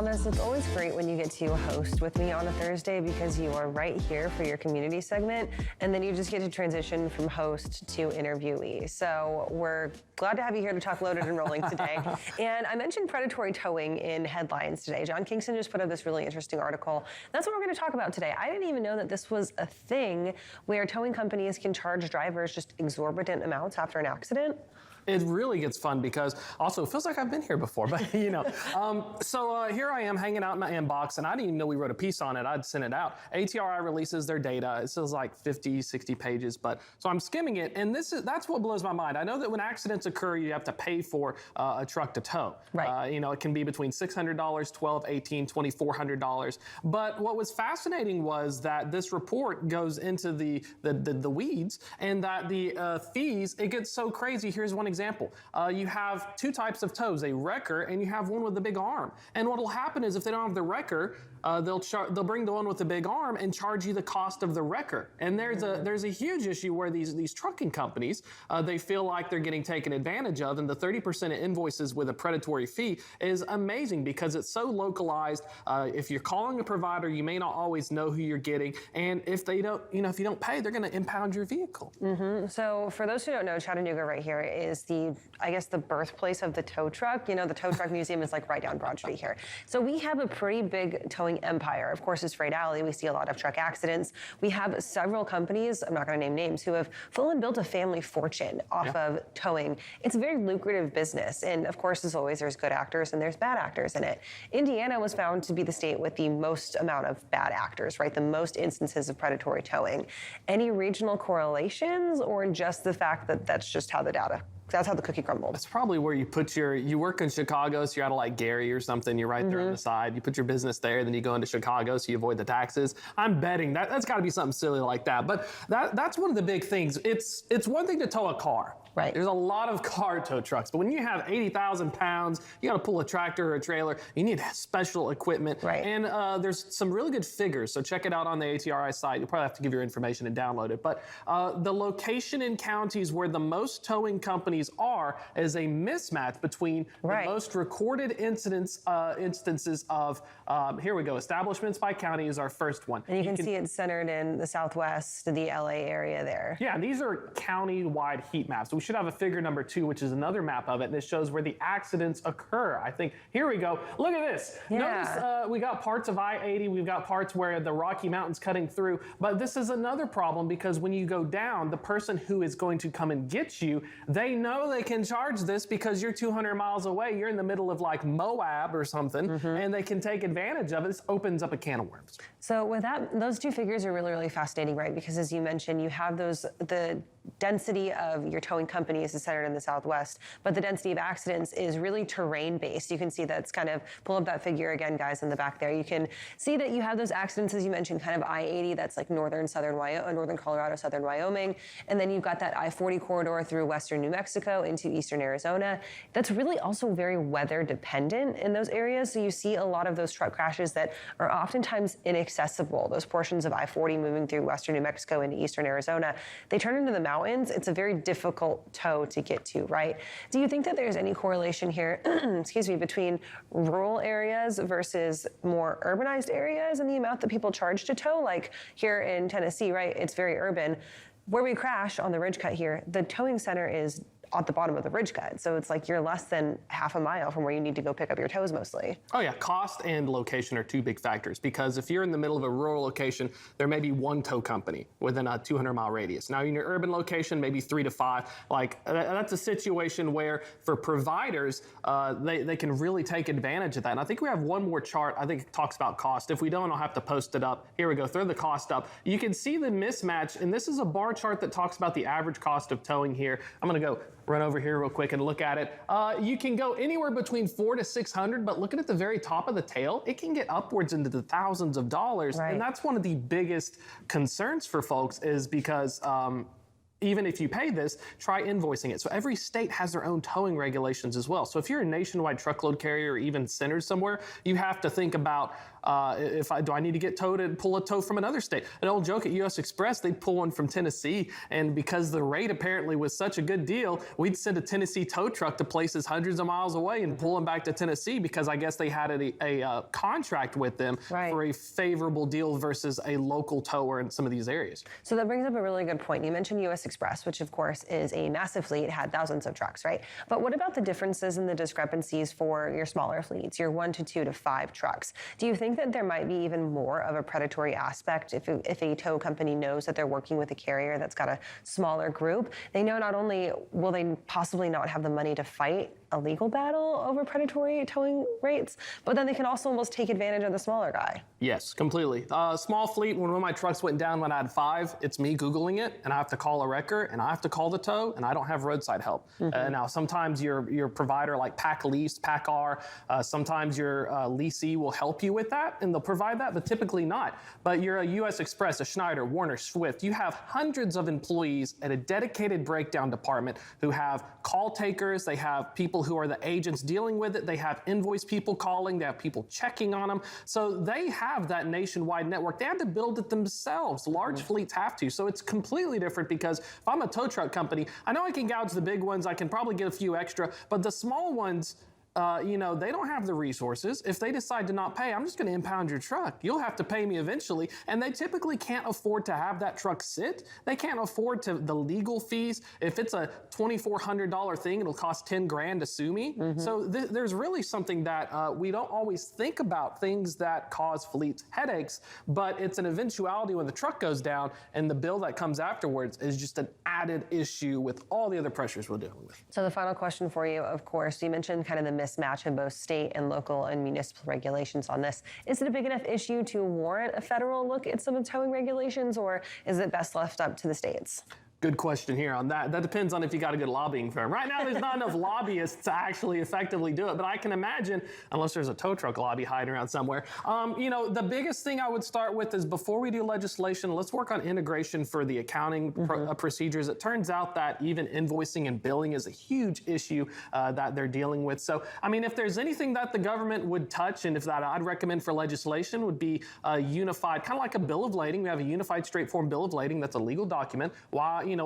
Thomas, it's always great when you get to host with me on a Thursday because you are right here for your community segment, and then you just get to transition from host to interviewee. So we're glad to have you here to talk Loaded and Rolling today. And I mentioned predatory towing in headlines today. John Kingston just put up this really interesting article. That's what we're going to talk about today. I didn't even know that this was a thing where towing companies can charge drivers just exorbitant amounts after an accident. It really gets fun because also it feels like I've been here before, but you know. So here I am hanging out in my inbox, and I didn't even know we wrote a piece on it. I'd sent it out. ATRI releases their data. It says like 50, 60 pages, but so I'm skimming it, and that's what blows my mind. I know that when accidents occur, you have to pay for a truck to tow. Right. You know, it can be between $600, $1,200, $1,800, $2,400. But what was fascinating was that this report goes into the weeds, and that the fees, it gets so crazy. Here's one example. You have two types of tows, a wrecker and you have one with a big arm. And what will happen is if they don't have the wrecker, they'll bring the one with the big arm and charge you the cost of the wrecker. And there's a huge issue where these trucking companies, they feel like they're getting taken advantage of, and the 30% of invoices with a predatory fee is amazing because it's so localized. If you're calling a provider, you may not always know who you're getting, and if they don't, if you don't pay, they're going to impound your vehicle. Mm-hmm. So for those who don't know, Chattanooga right here is I guess the birthplace of the tow truck. You know, the tow truck museum is like right down Broad Street here. So we have a pretty big towing empire. Of course, it's Freight Alley. We see a lot of truck accidents. We have several companies, I'm not going to name names, who have full and built a family fortune off of towing. It's a very lucrative business. And of course, as always, there's good actors and there's bad actors in it. Indiana was found to be the state with the most amount of bad actors, right? The most instances of predatory towing. Any regional correlations, or just the fact that that's just how the data, that's how the cookie crumbled? That's probably where you work in Chicago, so you're out of like Gary or something, you're right there on the side, you put your business there, then you go into Chicago so you avoid the taxes. I'm betting that's gotta be something silly like that. But that's one of the big things. It's one thing to tow a car. Right. There's a lot of car tow trucks, but when you have 80,000 pounds, you got to pull a tractor or a trailer, you need special equipment. Right. And there's some really good figures, so check it out on the ATRI site. You'll probably have to give your information and download it. But the location in counties where the most towing companies are is a mismatch between the most recorded instances of, here we go, establishments by county is our first one. And you can see it's centered in the Southwest, the LA area there. Yeah, these are county-wide heat maps. We should have a figure number 2, which is another map of it, and it shows where the accidents occur. I think, here we go. Look at this. Yeah. Notice we got parts of I-80, we've got parts where the Rocky Mountain's cutting through, but this is another problem because when you go down, the person who is going to come and get you, they know they can charge this because you're 200 miles away, you're in the middle of like Moab or something, and they can take advantage of it. This opens up a can of worms. So with that, those two figures are really, really fascinating, right? Because as you mentioned, you have the density of your towing companies is centered in the Southwest, but the density of accidents is really terrain-based. You can see that's kind of, pull up that figure again, guys, in the back there. You can see that you have those accidents, as you mentioned, kind of I-80, that's like northern Colorado, southern Wyoming, and then you've got that I-40 corridor through western New Mexico into eastern Arizona. That's really also very weather dependent in those areas, so you see a lot of those truck crashes that are oftentimes inaccessible. Those portions of I-40 moving through western New Mexico into eastern Arizona, they turn into the mountains. It's a very difficult tow to get to, right? Do you think that there's any correlation here, excuse me, between rural areas versus more urbanized areas and the amount that people charge to tow? Like here in Tennessee, right, it's very urban. Where we crash on the ridge cut here, the towing center is at the bottom of the ridge cut. So it's like you're less than half a mile from where you need to go pick up your tows mostly. Oh yeah, cost and location are two big factors because if you're in the middle of a rural location, there may be one tow company within a 200-mile radius. Now in your urban location, maybe 3 to 5. Like that's a situation where for providers, they can really take advantage of that. And I think we have one more chart. I think it talks about cost. If we don't, I'll have to post it up. Here we go, throw the cost up. You can see the mismatch, and this is a bar chart that talks about the average cost of towing here. I'm gonna go run over here real quick and look at it. You can go anywhere between $400 to $600, but looking at the very top of the tail, it can get upwards into the thousands of dollars. Right. And that's one of the biggest concerns for folks is because even if you pay this, try invoicing it. So every state has their own towing regulations as well. So if you're a nationwide truckload carrier or even centered somewhere, you have to think about do I need to get towed and pull a tow from another state? An old joke at US Express, they'd pull one from Tennessee, and because the rate apparently was such a good deal, we'd send a Tennessee tow truck to places hundreds of miles away and pull them back to Tennessee because I guess they had a contract with them for a favorable deal versus a local tower in some of these areas. So that brings up a really good point. You mentioned US Express, which of course is a massive fleet, had thousands of trucks, right? But what about the differences and the discrepancies for your smaller fleets, your 1 to 2 to 5 trucks? Do you think that there might be even more of a predatory aspect if a tow company knows that they're working with a carrier that's got a smaller group? They know not only will they possibly not have the money to fight a legal battle over predatory towing rates, but then they can also almost take advantage of the smaller guy. Yes, completely. Small fleet, when one of my trucks went down when I had 5, it's me Googling it, and I have to call a wrecker, and I have to call the tow, and I don't have roadside help. Now, sometimes your provider like Pack Lease, Pack R, sometimes your leasee will help you with that, and they'll provide that, but typically not. But you're a US Express, a Schneider, Warner, Swift. You have hundreds of employees at a dedicated breakdown department who have call takers, they have people who are the agents dealing with it, they have invoice people calling, they have people checking on them. So they have that nationwide network. They have to build it themselves. Large fleets have to. So it's completely different because if I'm a tow truck company, I know I can gouge the big ones, I can probably get a few extra, but the small ones, they don't have the resources. If they decide to not pay, I'm just going to impound your truck. You'll have to pay me eventually. And they typically can't afford to have that truck sit. They can't afford the legal fees. If it's a $2,400 thing, it'll cost 10 grand to sue me. So there's really something that we don't always think about, things that cause fleets headaches, but it's an eventuality when the truck goes down, and the bill that comes afterwards is just an added issue with all the other pressures we're dealing with. So the final question for you, of course, you mentioned kind of the mismatch in both state and local and municipal regulations on this. Is it a big enough issue to warrant a federal look at some of the towing regulations, or is it best left up to the states? Good question here on that. That depends on if you got a good lobbying firm. Right now, there's not enough lobbyists to actually effectively do it, but I can imagine, unless there's a tow truck lobby hiding around somewhere, the biggest thing I would start with is before we do legislation, let's work on integration for the accounting procedures. It turns out that even invoicing and billing is a huge issue that they're dealing with. So, if there's anything that the government would touch, and if that I'd recommend for legislation, would be a unified, kind of like a bill of lading. We have a unified, straightforward bill of lading that's a legal document.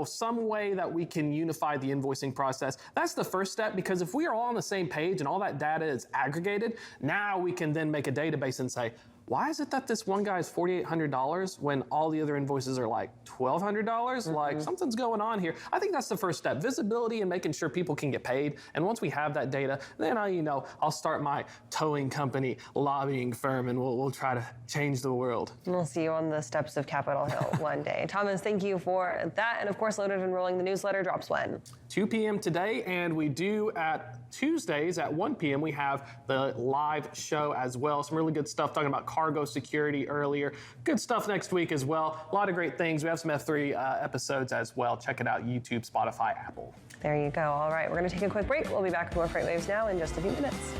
Some way that we can unify the invoicing process. That's the first step, because if we are all on the same page and all that data is aggregated, now we can then make a database and say, why is it that this one guy is $4,800 when all the other invoices are like $1,200? Like, something's going on here. I think that's the first step, visibility and making sure people can get paid. And once we have that data, then I'll start my towing company lobbying firm, and we'll try to change the world. We'll see you on the steps of Capitol Hill one day. Thomas, thank you for that. And of course, Loaded and Rolling, the newsletter drops when? 2 p.m. today, and we do at Tuesdays at 1 p.m. we have the live show as well. Some really good stuff talking about cargo security earlier. Good stuff next week as well. A lot of great things. We have some F3 episodes as well. Check it out, YouTube, Spotify, Apple. There you go. All right, we're going to take a quick break. We'll be back with more FreightWaves Now in just a few minutes.